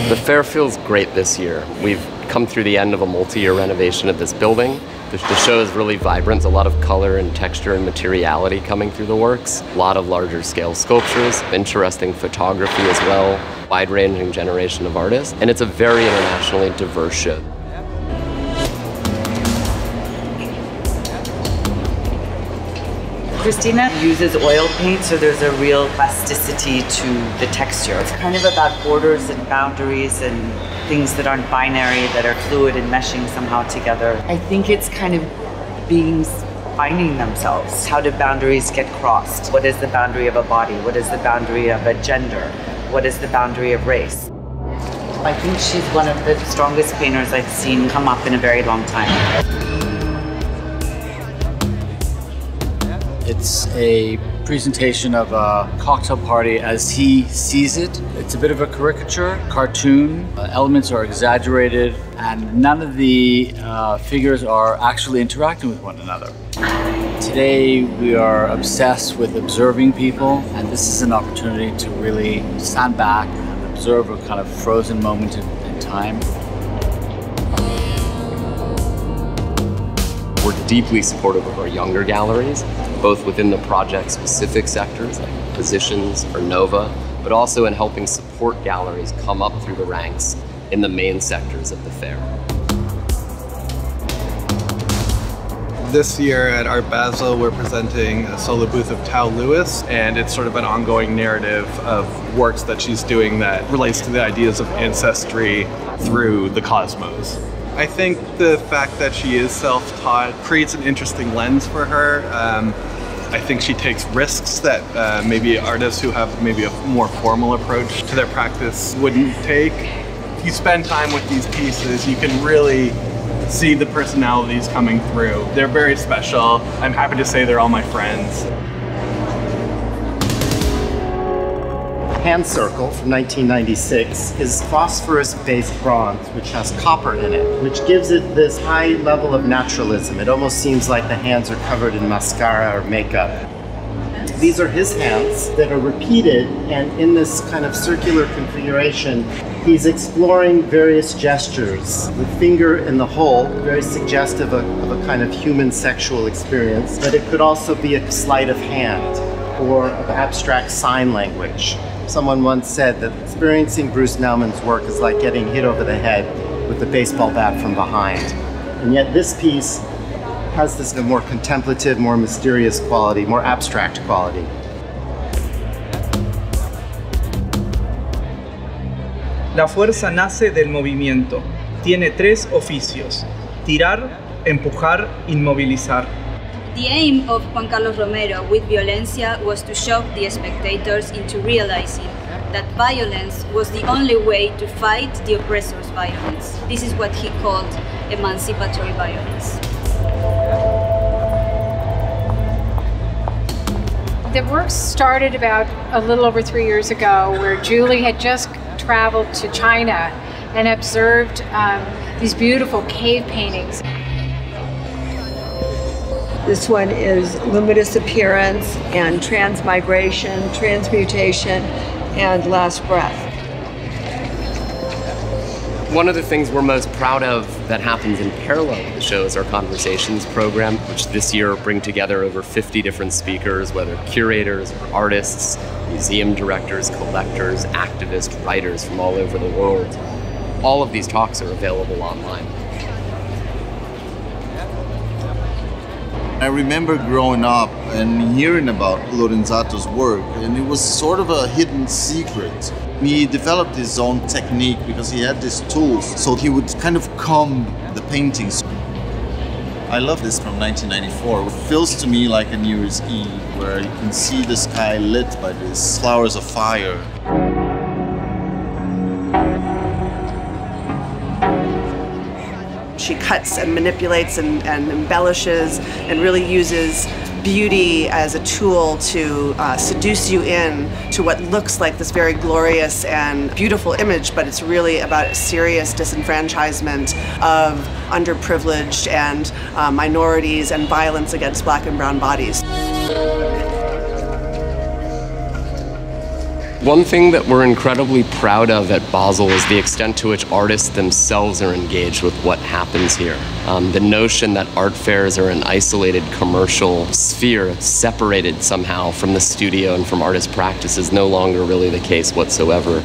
The fair feels great this year. We've come through the end of a multi-year renovation of this building. The show is really vibrant, a lot of color and texture and materiality coming through the works. A lot of larger scale sculptures, interesting photography as well, wide-ranging generation of artists, and it's a very internationally diverse show. Christina uses oil paint, so there's a real plasticity to the texture. It's kind of about borders and boundaries and things that aren't binary, that are fluid and meshing somehow together. I think it's kind of beings finding themselves. How do boundaries get crossed? What is the boundary of a body? What is the boundary of a gender? What is the boundary of race? I think she's one of the strongest painters I've seen come up in a very long time. It's a presentation of a cocktail party as he sees it. It's a bit of a caricature, cartoon. Elements are exaggerated, and none of the figures are actually interacting with one another. Today, we are obsessed with observing people, and this is an opportunity to really stand back and observe a kind of frozen moment in time. We're deeply supportive of our younger galleries, both within the project-specific sectors like Positions or Nova, but also in helping support galleries come up through the ranks in the main sectors of the fair. This year at Art Basel, we're presenting a solo booth of Tao Lewis, and it's sort of an ongoing narrative of works that she's doing that relates to the ideas of ancestry through the cosmos. I think the fact that she is self-taught creates an interesting lens for her. I think she takes risks that maybe artists who have maybe a more formal approach to their practice wouldn't take. If you spend time with these pieces, you can really see the personalities coming through. They're very special. I'm happy to say they're all my friends. Hand circle from 1996 is phosphorus-based bronze, which has copper in it, which gives it this high level of naturalism. It almost seems like the hands are covered in mascara or makeup. These are his hands that are repeated, and in this kind of circular configuration, he's exploring various gestures. The finger in the hole, very suggestive of a kind of human sexual experience, but it could also be a sleight of hand or of abstract sign language. Someone once said that experiencing Bruce Nauman's work is like getting hit over the head with a baseball bat from behind. And yet this piece has this more contemplative, more mysterious quality, more abstract quality. La fuerza nace del movimiento. Tiene tres oficios: tirar, empujar, inmovilizar. The aim of Juan Carlos Romero with Violencia was to shock the spectators into realizing that violence was the only way to fight the oppressor's violence. This is what he called emancipatory violence. The work started about a little over 3 years ago, where Julie had just traveled to China and observed these beautiful cave paintings. This one is luminous appearance and transmigration, transmutation, and last breath. One of the things we're most proud of that happens in parallel with the show is our Conversations program, which this year bring together over 50 different speakers, whether curators or artists, museum directors, collectors, activists, writers from all over the world. All of these talks are available online. I remember growing up and hearing about Lorenzato's work, and it was sort of a hidden secret. He developed his own technique because he had these tools, so he would kind of comb the paintings. I love this from 1994. It feels to me like a New Year's Eve, where you can see the sky lit by these flowers of fire. She cuts and manipulates and embellishes and really uses beauty as a tool to seduce you in to what looks like this very glorious and beautiful image, but it's really about serious disenfranchisement of underprivileged and minorities and violence against Black and brown bodies. One thing that we're incredibly proud of at Basel is the extent to which artists themselves are engaged with what happens here. The notion that art fairs are an isolated commercial sphere, separated somehow from the studio and from artist practice, is no longer really the case whatsoever.